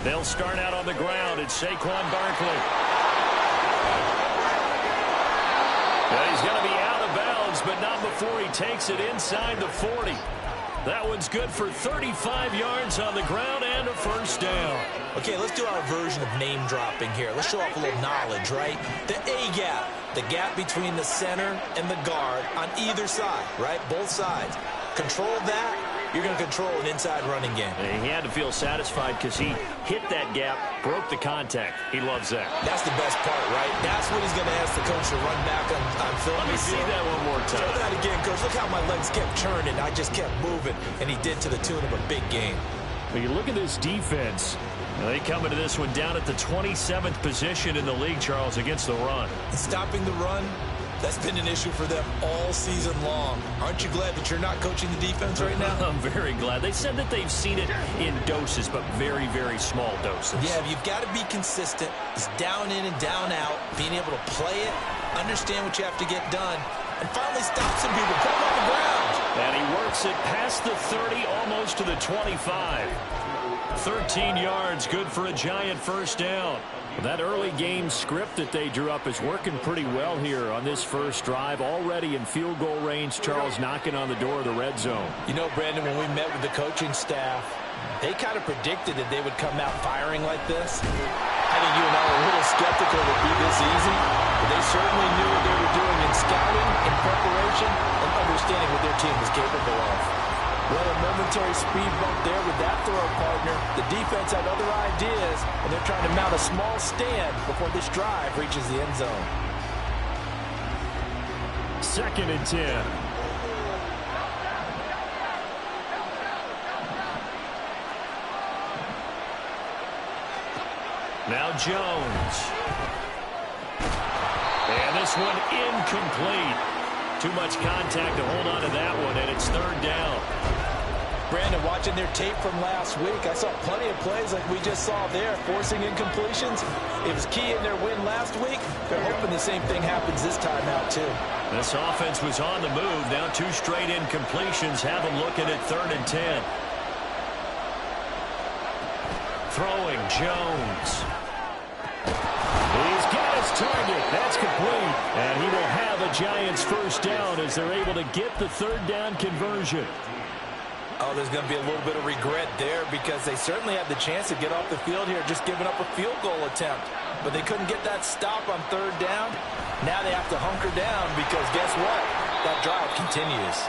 They'll start out on the ground. It's Saquon Barkley. And he's going to be out of bounds, but not before he takes it inside the 40. That one's good for 35 yards on the ground and a first down. Okay, let's do our version of name dropping here. Let's show off a little knowledge, right? The A-gap, the gap between the center and the guard on either side, right? Both sides. Control that, you're going to control an inside running game. And he had to feel satisfied because he hit that gap, broke the contact. He loves that. That's the best part, right? That's what he's going to ask the coach to run back on film. Let me see that one more time. Show that again, coach. Look how my legs kept churning. I just kept moving, and he did to the tune of a big game. When you look at this defense, they come into this one down at the 27th position in the league, Charles, against the run. Stopping the run, that's been an issue for them all season long. Aren't you glad that you're not coaching the defense right now? I'm very glad. They said that they've seen it in doses, but very, very small doses. Yeah, you've got to be consistent. It's down in and down out, being able to play it, understand what you have to get done, and finally stop some people, put them on the ground. And he works it past the 30, almost to the 25. 13 yards, good for a Giant first down. That early game script that they drew up is working pretty well here on this first drive. Already in field goal range, Charles knocking on the door of the red zone. You know, Brandon, when we met with the coaching staff, they kind of predicted that they would come out firing like this. I think you and I were a little skeptical it would be this easy, but they certainly knew what they were doing in scouting, in preparation, and understanding what their team was capable of. Well, a momentary speed bump there with that throw partner. The defense had other ideas, and they're trying to mount a small stand before this drive reaches the end zone. 2nd and 10. Now Jones. And this one incomplete. Too much contact to hold on to that one, and it's 3rd down. Brandon, watching their tape from last week, I saw plenty of plays like we just saw there, forcing incompletions. It was key in their win last week. They're hoping the same thing happens this time out, too. This offense was on the move. Now 2 straight incompletions have them looking at 3rd and 10. Throwing Jones. He's got his target. That's complete. And he will have a Giants first down as they're able to get the 3rd down conversion. Oh, there's going to be a little bit of regret there because they certainly had the chance to get off the field here, just giving up a field goal attempt. But they couldn't get that stop on 3rd down. Now they have to hunker down because guess what? That drive continues.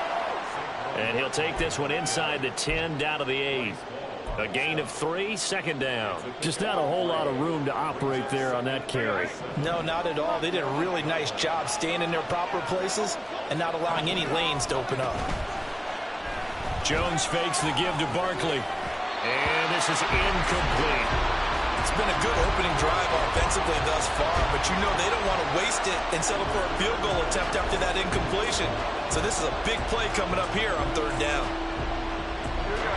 And he'll take this one inside the 10 down to the 8. A gain of 3, 2nd down. Just not a whole lot of room to operate there on that carry. No, not at all. They did a really nice job staying in their proper places and not allowing any lanes to open up. Jones fakes the give to Barkley. And this is incomplete. It's been a good opening drive offensively thus far, but you know they don't want to waste it and settle for a field goal attempt after that incompletion. So this is a big play coming up here on 3rd down.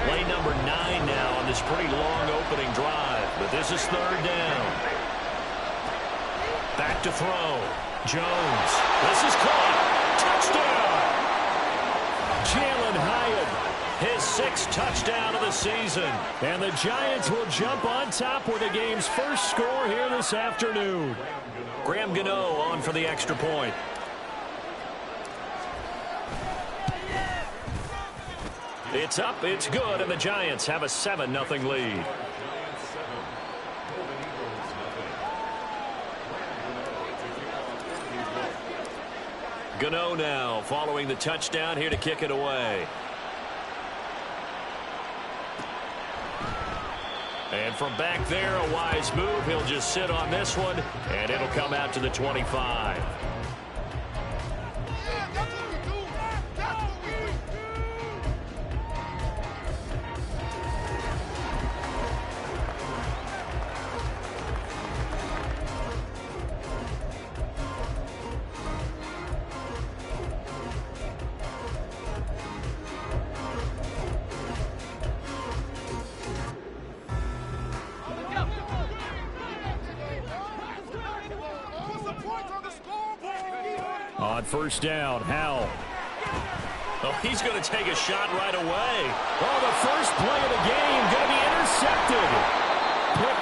Play number 9 now on this pretty long opening drive, but this is 3rd down. Back to throw. Jones. This is caught. Touchdown! Jalen Hyatt, his 6th touchdown of the season. And the Giants will jump on top with the game's first score here this afternoon. Graham Gano on for the extra point. It's up, it's good, and the Giants have a 7-0 lead. Gano now following the touchdown here to kick it away. And from back there, a wise move. He'll just sit on this one, and it'll come out to the 25. On 1st down, Howell. Oh, he's going to take a shot right away. Oh, the first play of the game going to be intercepted. Picked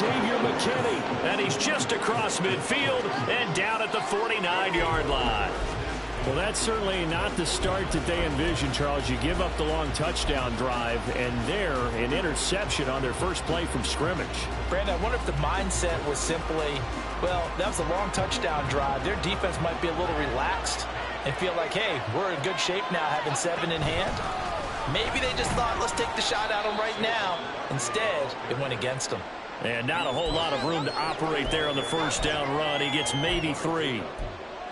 Xavier McKinney, and he's just across midfield and down at the 49-yard line. Well, that's certainly not the start that they envisioned, Charles. You give up the long touchdown drive, and there, an interception on their first play from scrimmage. Brandon, I wonder if the mindset was simply, well, that was a long touchdown drive. Their defense might be a little relaxed and feel like, hey, we're in good shape now having 7 in hand. Maybe they just thought, let's take the shot at them right now. Instead, it went against them. And not a whole lot of room to operate there on the first down run. He gets maybe 3.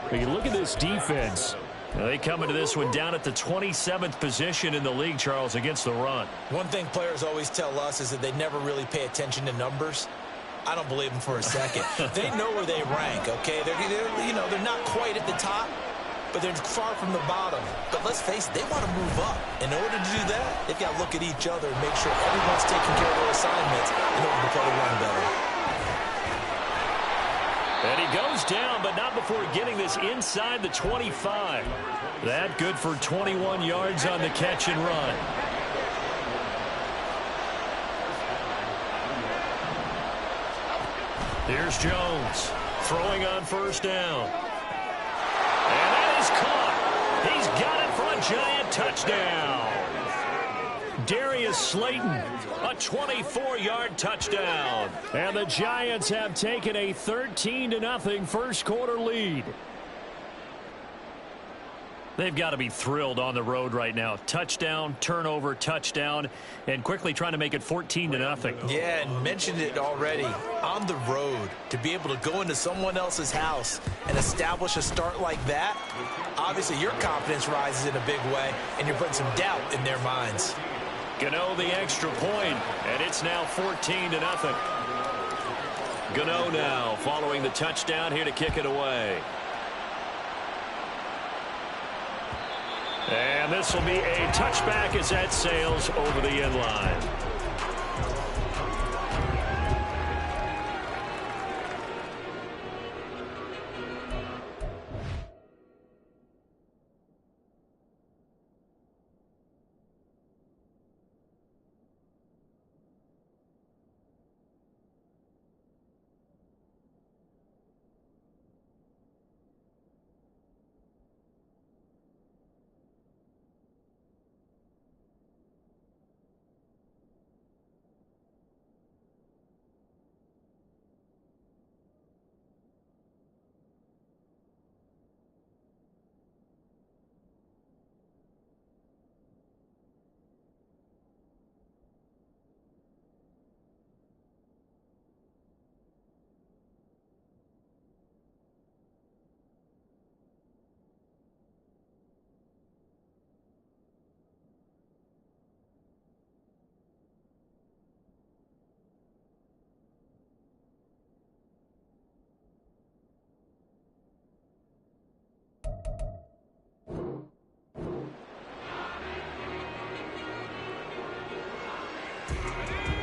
But you look at this defense. They come into this one down at the 27th position in the league, Charles, against the run. One thing players always tell us is that they never really pay attention to numbers. I don't believe them for a second. They know where they rank, okay? They're not quite at the top, but they're far from the bottom. But let's face it, they want to move up. In order to do that, they've got to look at each other and make sure everyone's taking care of their assignments in order to play the run better. And he goes down, but not before getting this inside the 25. That good for 21 yards on the catch and run. Here's Jones throwing on first down. And that is caught. He's got it for a giant touchdown. Darius Slayton, a 24-yard touchdown. And the Giants have taken a 13-0 first quarter lead. They've got to be thrilled on the road right now. Touchdown, turnover, touchdown, and quickly trying to make it 14-0. Yeah, and mentioned it already. On the road, to be able to go into someone else's house and establish a start like that, obviously your confidence rises in a big way, and you're putting some doubt in their minds. Gano the extra point, and it's now 14-0. Gano now following the touchdown here to kick it away. And this will be a touchback as that sails over the end line.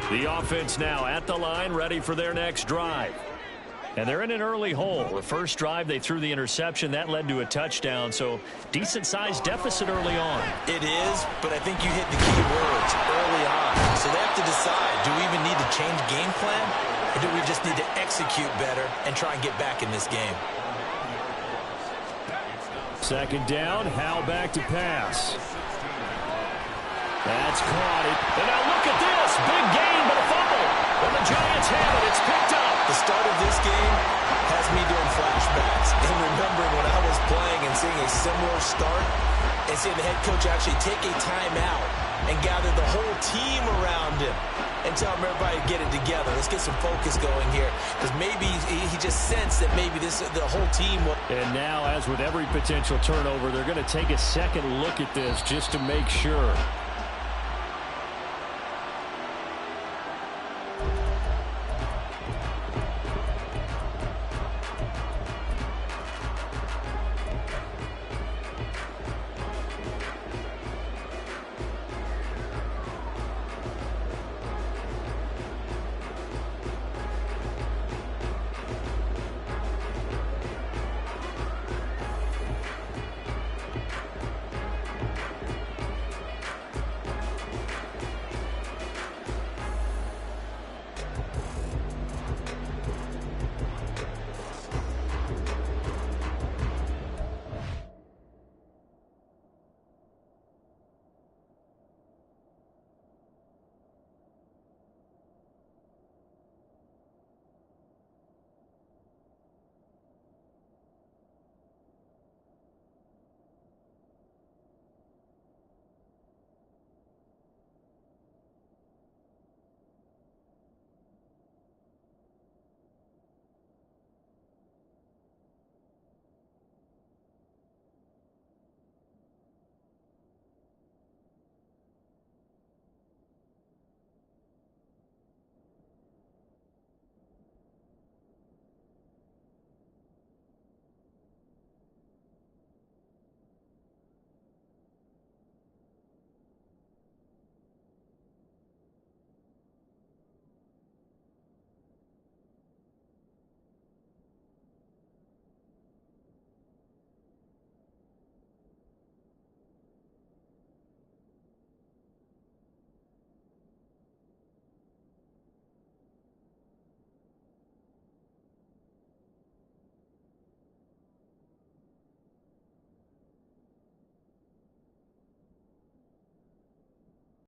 The offense now at the line, ready for their next drive. And they're in an early hole. The first drive, they threw the interception. That led to a touchdown, so decent-sized deficit early on. It is, but I think you hit the key words early on. So they have to decide, do we even need to change game plan, or do we just need to execute better and try and get back in this game? Second down, Howell back to pass. That's caught it. And now look at this. Big gain, but a fumble. And the Giants have it. It's picked up. The start of this game has me doing flashbacks and remembering when I was playing and seeing a similar start and seeing the head coach actually take a timeout and gather the whole team around him and tell him everybody to get it together. Let's get some focus going here, because maybe he just sensed that maybe the whole team will. And now, as with every potential turnover, they're going to take a second look at this just to make sure.